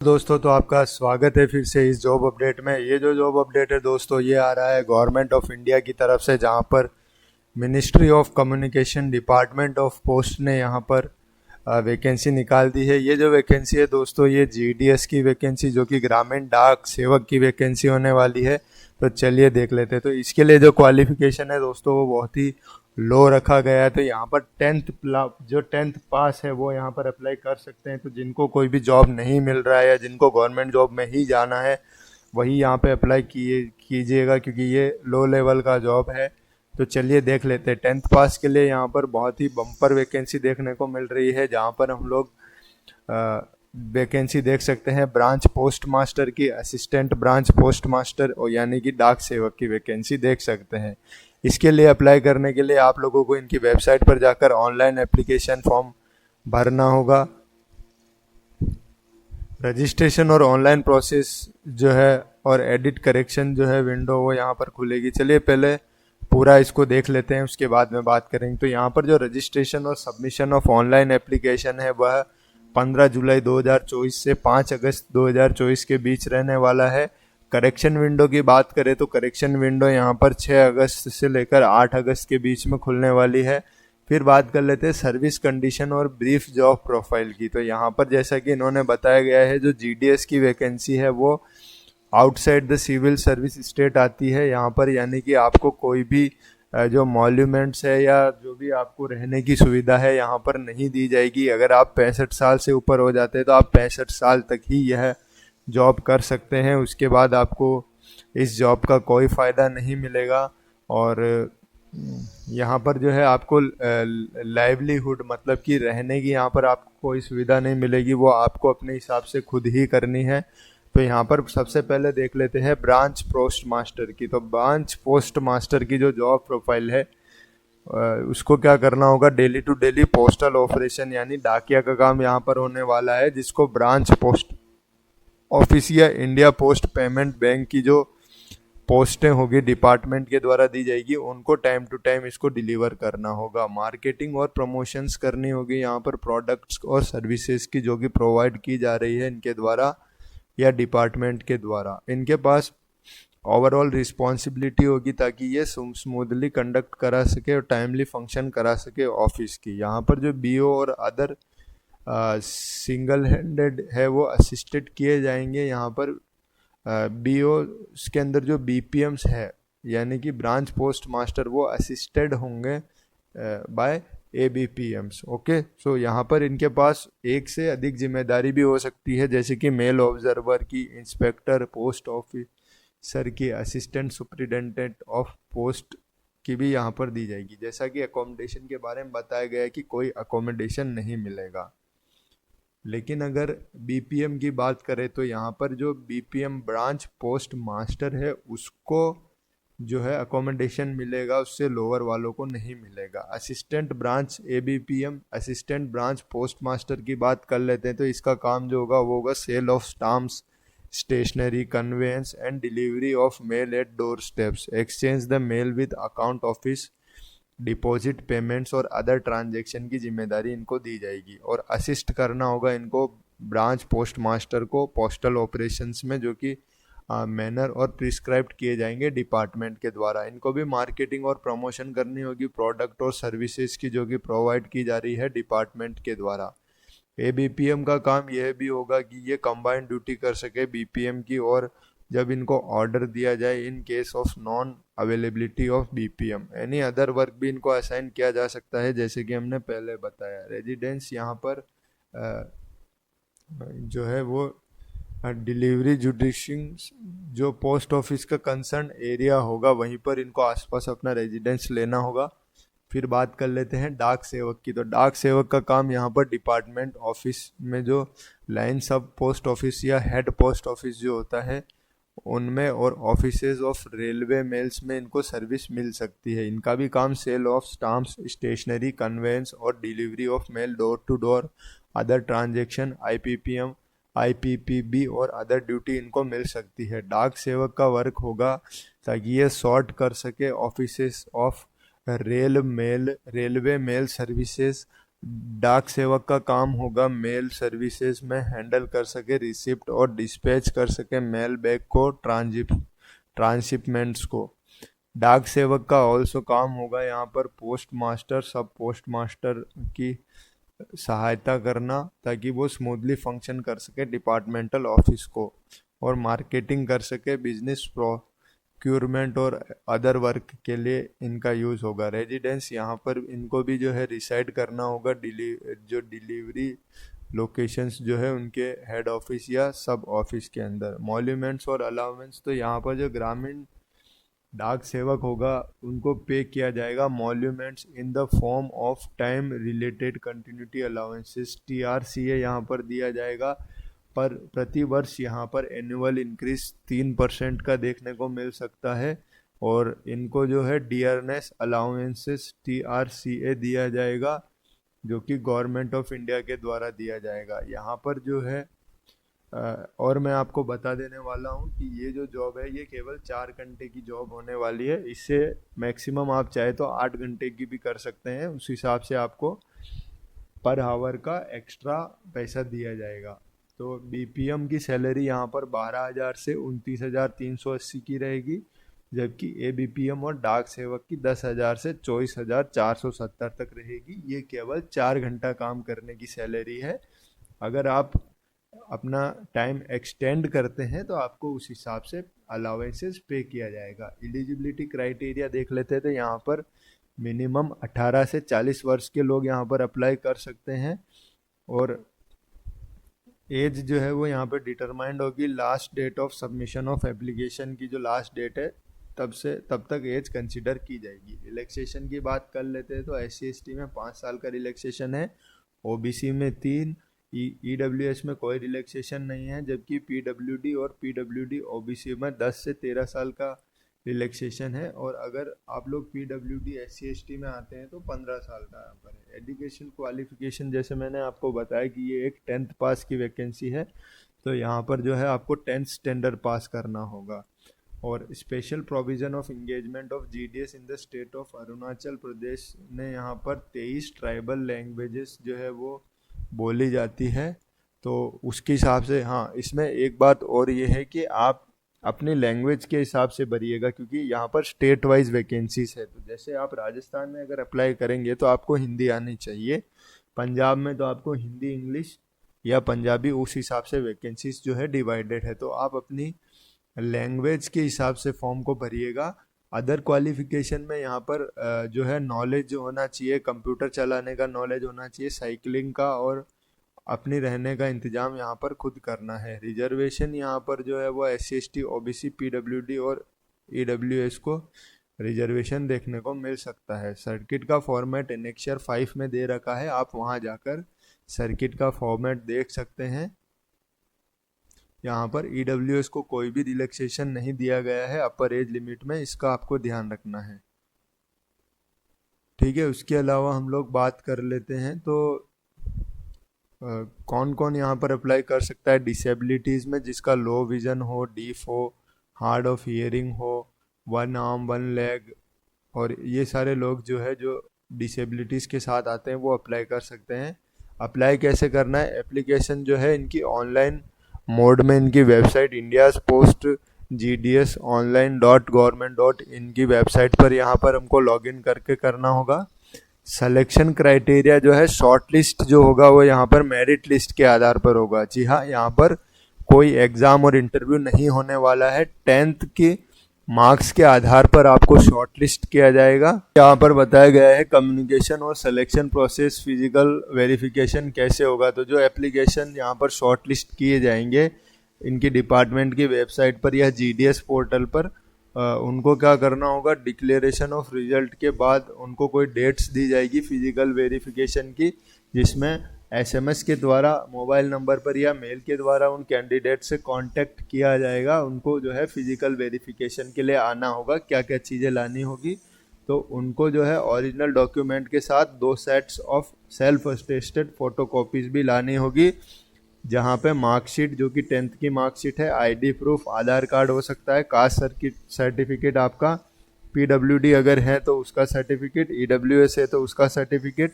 दोस्तों, तो आपका स्वागत है फिर से इस जॉब अपडेट में। ये जो जॉब अपडेट है दोस्तों, ये आ रहा है गवर्नमेंट ऑफ इंडिया की तरफ से, जहाँ पर ministry of communication department of post ने यहाँ पर वैकेंसी निकाल दी है। ये जो वैकेंसी है दोस्तों, ये जीडीएस की वैकेंसी, जो कि ग्रामीण डाक सेवक की वैकेंसी होने वाली है। तो चलिए देख लेते हैं। तो इसके लिए जो क्वालिफिकेशन है दोस्तों, वो बहुत ही लो रखा गया है। तो यहाँ पर जो टेंथ पास है वो यहाँ पर अप्लाई कर सकते हैं। तो जिनको कोई भी जॉब नहीं मिल रहा है या जिनको गवर्नमेंट जॉब में ही जाना है, वही यहाँ पे अप्लाई कीजिएगा, क्योंकि ये लो लेवल का जॉब है। तो चलिए देख लेते हैं। टेंथ पास के लिए यहाँ पर बहुत ही बम्पर वैकेंसी देखने को मिल रही है, जहाँ पर हम लोग वैकेंसी देख सकते हैं ब्रांच पोस्ट मास्टर की, असिस्टेंट ब्रांच पोस्ट मास्टर, और यानी कि डाक सेवक की वैकेंसी देख सकते हैं। इसके लिए अप्लाई करने के लिए आप लोगों को इनकी वेबसाइट पर जाकर ऑनलाइन एप्लीकेशन फॉर्म भरना होगा। रजिस्ट्रेशन और ऑनलाइन प्रोसेस जो है और एडिट करेक्शन जो है विंडो, वो यहाँ पर खुलेगी। चलिए पहले पूरा इसको देख लेते हैं, उसके बाद में बात करेंगे। तो यहाँ पर जो रजिस्ट्रेशन और सबमिशन ऑफ ऑनलाइन एप्लीकेशन है, वह 15 जुलाई 2024 से 5 अगस्त 2024 के बीच रहने वाला है। करेक्शन विंडो की बात करें तो करेक्शन विंडो यहाँ पर 6 अगस्त से लेकर 8 अगस्त के बीच में खुलने वाली है। फिर बात कर लेते हैं सर्विस कंडीशन और ब्रीफ जॉब प्रोफाइल की। तो यहाँ पर जैसा कि इन्होंने बताया गया है, जो जीडीएस की वैकेंसी है वो outside the civil service state आती है यहाँ पर, यानी कि आपको कोई भी जो मॉल्यूमेंट्स है या जो भी आपको रहने की सुविधा है यहाँ पर नहीं दी जाएगी। अगर आप 65 साल से ऊपर हो जाते हैं तो आप 65 साल तक ही यह जॉब कर सकते हैं। उसके बाद आपको इस जॉब का कोई फ़ायदा नहीं मिलेगा। और यहाँ पर जो है आपको लाइवलीहुड, मतलब कि रहने की यहाँ पर आपको कोई सुविधा नहीं मिलेगी, वो आपको अपने हिसाब से खुद ही करनी है। तो यहाँ पर सबसे पहले देख लेते हैं ब्रांच पोस्ट मास्टर की। तो ब्रांच पोस्ट मास्टर की जो जॉब प्रोफाइल है, उसको क्या करना होगा, daily to daily postal operation यानी डाकिया का काम यहाँ पर होने वाला है, जिसको ब्रांच पोस्ट ऑफिस या इंडिया पोस्ट पेमेंट बैंक की जो पोस्टें होगी डिपार्टमेंट के द्वारा दी जाएगी, उनको टाइम टू टाइम इसको डिलीवर करना होगा। मार्केटिंग और प्रमोशंस करनी होगी यहाँ पर प्रोडक्ट्स और सर्विसेज की, जो कि प्रोवाइड की जा रही है इनके द्वारा या डिपार्टमेंट के द्वारा। इनके पास ओवरऑल रिस्पॉन्सिबिलिटी होगी ताकि ये स्मूथली कंडक्ट करा सके और टाइमली फंक्शन करा सके ऑफिस की। यहाँ पर जो बीओ और अदर सिंगल हैंडेड है वो असिस्टेड किए जाएंगे। यहाँ पर बीओ के अंदर जो बीपीएम्स है, यानी कि ब्रांच पोस्ट मास्टर, वो असिस्टेड होंगे बाय एबीपीएम्स। ओके, सो यहाँ पर इनके पास एक से अधिक जिम्मेदारी भी हो सकती है, जैसे कि मेल ऑब्जर्वर की, इंस्पेक्टर पोस्ट ऑफिसर की, असिस्टेंट सुपरिटेंडेंट ऑफ पोस्ट की भी यहाँ पर दी जाएगी। जैसा कि अकोमोडेशन के बारे में बताया गया है कि कोई अकोमोडेशन नहीं मिलेगा। लेकिन अगर बीपीएम की बात करें तो यहाँ पर जो बीपीएम ब्रांच पोस्ट मास्टर है, उसको जो है अकोमोडेशन मिलेगा, उससे लोअर वालों को नहीं मिलेगा। Assistant branch ABPM assistant branch post master की बात कर लेते हैं। तो इसका काम जो होगा वो होगा sale of stamps, stationery, conveyance and delivery of mail at door steps, exchange the mail with account office, deposit, payments और अदर ट्रांजैक्शन की जिम्मेदारी इनको दी जाएगी। और असिस्ट करना होगा इनको ब्रांच पोस्ट मास्टर को पोस्टल ऑपरेशंस में, जो कि मैनर और प्रिस्क्राइब्ड किए जाएंगे डिपार्टमेंट के द्वारा। इनको भी मार्केटिंग और प्रमोशन करनी होगी प्रोडक्ट और सर्विसेज की, जो कि प्रोवाइड की जा रही है डिपार्टमेंट के द्वारा। एबीपीएम का काम यह भी होगा कि ये कंबाइंड ड्यूटी कर सके बीपीएम की, और जब इनको ऑर्डर दिया जाए in case of non availability of BPM, any other work भी इनको असाइन किया जा सकता है, जैसे कि हमने पहले बताया। रेजिडेंस यहाँ पर जो है वो डिलीवरी जुडिशिंग, जो पोस्ट ऑफिस का कंसर्न एरिया होगा वहीं पर इनको आसपास अपना रेजिडेंस लेना होगा। फिर बात कर लेते हैं डाक सेवक की। तो डाक सेवक का काम यहाँ पर डिपार्टमेंट ऑफिस में जो लाइन सब पोस्ट ऑफिस या हेड पोस्ट ऑफिस जो होता है उनमें, और ऑफिसेज ऑफ रेलवे मेल्स में इनको सर्विस मिल सकती है। इनका भी काम sale of stamps, stationery, conveyance और delivery of mail, door to door, other transaction, IPPM, IPPB और अदर ड्यूटी इनको मिल सकती है। डाक सेवक का वर्क होगा ताकि ये सॉर्ट कर सके offices of railway mail services, डाक सेवक का काम होगा मेल सर्विसेज में हैंडल कर सके रिसिप्ट और डिस्पैच कर सके मेल बैग को, ट्रांसशिपमेंट्स को। डाक सेवक का ऑल्सो काम होगा यहाँ पर पोस्ट मास्टर, सब पोस्ट मास्टर की सहायता करना ताकि वो स्मूथली फंक्शन कर सके डिपार्टमेंटल ऑफिस को, और मार्केटिंग कर सके, बिजनेस प्रोक्यूरमेंट और अदर वर्क के लिए इनका यूज़ होगा। रेजिडेंस यहाँ पर इनको भी जो है रिसाइड करना होगा जो डिलीवरी लोकेशंस जो है उनके हेड ऑफिस या सब ऑफिस के अंदर। मॉल्यूमेंट्स और अलाउंस, तो यहाँ पर जो ग्रामीण डाक सेवक होगा उनको पे किया जाएगा emoluments in the form of time related continuity allowances, TRCA यहाँ पर दिया जाएगा। पर प्रति वर्ष यहाँ पर एनुअल इंक्रीज 3% का देखने को मिल सकता है, और इनको जो है डियरनेस अलाउंसेस TRCA दिया जाएगा, जो कि गवर्नमेंट ऑफ इंडिया के द्वारा दिया जाएगा। यहाँ पर जो है और मैं आपको बता देने वाला हूँ कि ये जो जॉब है ये केवल 4 घंटे की जॉब होने वाली है। इससे मैक्सिमम आप चाहे तो 8 घंटे की भी कर सकते हैं, उस हिसाब से आपको पर आवर का एक्स्ट्रा पैसा दिया जाएगा। तो BPM की सैलरी यहाँ पर 12,000 से 29,380 की रहेगी, जबकि ABPM और डाक सेवक की 10,000 से 24,470 तक रहेगी। ये केवल 4 घंटा काम करने की सैलरी है। अगर आप अपना टाइम एक्सटेंड करते हैं तो आपको उस हिसाब से अलाउंसेस पे किया जाएगा। एलिजिबिलिटी क्राइटेरिया देख लेते हैं, तो यहाँ पर मिनिमम 18 से 40 वर्ष के लोग यहाँ पर अप्लाई कर सकते हैं, और एज जो है वो यहाँ पर डिटरमाइंड होगी last date of submission of application की, जो लास्ट डेट है तब तक एज कंसिडर की जाएगी। रिलैक्सेशन की बात कर लेते हैं, तो SC/ST में 5 साल का रिलैक्सेशन है, OBC में 3, EWS में कोई रिलैक्सेशन नहीं है, जबकि PWD और PWD OBC में 10 से 13 साल का रिलैक्सेशन है, और अगर आप लोग PWD SC/ST में आते हैं तो 15 साल का यहाँ पर है। एजुकेशन क्वालिफिकेशन जैसे मैंने आपको बताया कि ये एक 10th पास की वैकेंसी है, तो यहाँ पर जो है आपको 10th स्टैंडर्ड पास करना होगा। और special provision of engagement of GDS in the state of Arunachal Pradesh ने यहाँ पर 23 ट्राइबल लैंग्वेजेस जो है वो बोली जाती है, तो उसके हिसाब से हाँ, इसमें एक बात और ये है कि आप अपनी लैंग्वेज के हिसाब से भरिएगा, क्योंकि यहाँ पर स्टेट वाइज वैकेंसीज है। तो जैसे आप राजस्थान में अगर अप्लाई करेंगे तो आपको हिंदी आनी चाहिए, पंजाब में तो आपको हिंदी इंग्लिश या पंजाबी, उस हिसाब से वैकेंसीज जो है डिवाइडेड है। तो आप अपनी लैंग्वेज के हिसाब से फॉर्म को भरिएगा। अदर क्वालिफिकेशन में यहाँ पर जो है नॉलेज जो होना चाहिए, कंप्यूटर चलाने का नॉलेज होना चाहिए, साइकिलिंग का, और अपनी रहने का इंतज़ाम यहाँ पर खुद करना है। रिजर्वेशन यहाँ पर जो है वो SC/ST OBC PWD और EWS को रिजर्वेशन देखने को मिल सकता है। सर्किट का फॉर्मेट एनेक्सर 5 में दे रखा है, आप वहाँ जाकर सर्किट का फॉर्मेट देख सकते हैं। यहाँ पर EWS को कोई भी रिलैक्सेशन नहीं दिया गया है अपर एज लिमिट में, इसका आपको ध्यान रखना है। ठीक है, उसके अलावा हम लोग बात कर लेते हैं तो कौन कौन यहाँ पर अप्लाई कर सकता है। डिसेबिलिटीज़ में जिसका लो विज़न हो, डीफ हो, हार्ड ऑफ हियरिंग हो, 1 आर्म 1 लेग, और ये सारे लोग जो है जो डिसेबिलिटीज़ के साथ आते हैं वो अप्लाई कर सकते हैं। अप्लाई कैसे करना है, एप्लीकेशन जो है इनकी ऑनलाइन मोड में इनकी website India's post GDS online.government.in की वेबसाइट पर यहाँ पर हमको लॉगिन करके करना होगा। सिलेक्शन क्राइटेरिया जो है शॉर्ट लिस्ट जो होगा वो यहाँ पर मेरिट लिस्ट के आधार पर होगा। जी हाँ, यहाँ पर कोई एग्ज़ाम और इंटरव्यू नहीं होने वाला है, 10th के मार्क्स के आधार पर आपको शॉर्ट लिस्ट किया जाएगा। यहाँ पर बताया गया है कम्युनिकेशन और सिलेक्शन प्रोसेस, फिजिकल वेरिफिकेशन कैसे होगा। तो जो एप्लीकेशन यहाँ पर शॉर्ट लिस्ट किए जाएंगे इनकी डिपार्टमेंट की वेबसाइट पर या GDS पोर्टल पर, उनको क्या करना होगा, डिक्लेरेशन ऑफ रिजल्ट के बाद उनको कोई डेट्स दी जाएगी फिजिकल वेरिफिकेशन की, जिसमें SMS के द्वारा मोबाइल नंबर पर या मेल के द्वारा उन कैंडिडेट से कांटेक्ट किया जाएगा। उनको जो है फिजिकल वेरिफिकेशन के लिए आना होगा, क्या क्या चीज़ें लानी होगी, तो उनको जो है ओरिजिनल डॉक्यूमेंट के साथ 2 sets of self attested photocopies भी लानी होगी, जहाँ पे मार्कशीट जो कि 10th की मार्कशीट है, ID प्रूफ, आधार कार्ड हो सकता है, कास्ट सर्टिफिकेट आपका, PWD अगर है तो उसका सर्टिफिकेट, EWS है तो उसका सर्टिफिकेट,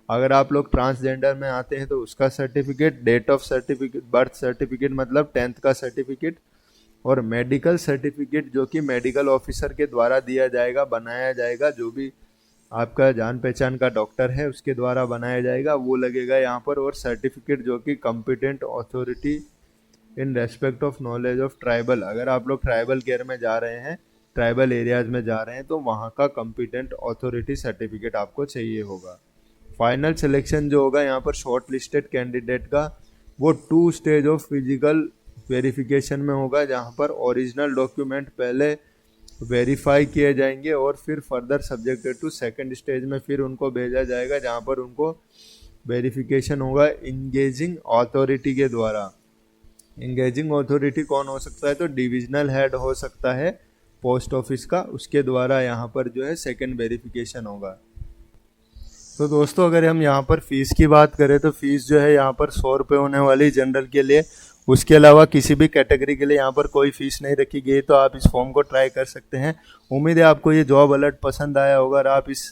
अगर आप लोग ट्रांसजेंडर में आते हैं तो उसका certificate, date of certificate, birth certificate मतलब 10th का सर्टिफिकेट, और मेडिकल सर्टिफिकेट जो कि मेडिकल ऑफिसर के द्वारा दिया जाएगा, बनाया जाएगा, जो भी आपका जान पहचान का डॉक्टर है उसके द्वारा बनाया जाएगा, वो लगेगा यहाँ पर। और सर्टिफिकेट जो कि competent authority in respect of knowledge of tribal, अगर आप लोग ट्राइबल केयर में जा रहे हैं, ट्राइबल एरियाज में जा रहे हैं, तो वहाँ का कॉम्पिटेंट अथॉरिटी सर्टिफिकेट आपको चाहिए होगा। फाइनल सिलेक्शन जो होगा यहाँ पर शॉर्ट लिस्टेड कैंडिडेट का, वो 2 स्टेज ऑफ फिजिकल वेरिफिकेशन में होगा, जहाँ पर ओरिजिनल डॉक्यूमेंट पहले वेरीफाई किए जाएंगे और फिर further subjected to second stage में फिर उनको भेजा जाएगा, जहाँ पर उनको वेरिफिकेशन होगा इंगेजिंग अथॉरिटी के द्वारा। इंगेजिंग अथॉरिटी कौन हो सकता है? तो डिविजनल हेड हो सकता है पोस्ट ऑफिस का, उसके द्वारा यहाँ पर जो है सेकंड वेरिफिकेशन होगा। तो दोस्तों अगर हम यहाँ पर फीस की बात करें तो फीस जो है यहाँ पर 100 रुपये होने वाली जनरल के लिए, उसके अलावा किसी भी कैटेगरी के लिए यहाँ पर कोई फीस नहीं रखी गई। तो आप इस फॉर्म को ट्राई कर सकते हैं। उम्मीद है आपको ये जॉब अलर्ट पसंद आया होगा और आप इस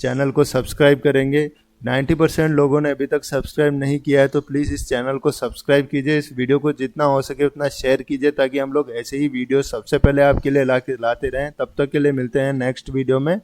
चैनल को सब्सक्राइब करेंगे। 90% लोगों ने अभी तक सब्सक्राइब नहीं किया है, तो प्लीज़ इस चैनल को सब्सक्राइब कीजिए। इस वीडियो को जितना हो सके उतना शेयर कीजिए, ताकि हम लोग ऐसे ही वीडियो सबसे पहले आपके लिए लाते रहें। तब तक के लिए मिलते हैं नेक्स्ट वीडियो में।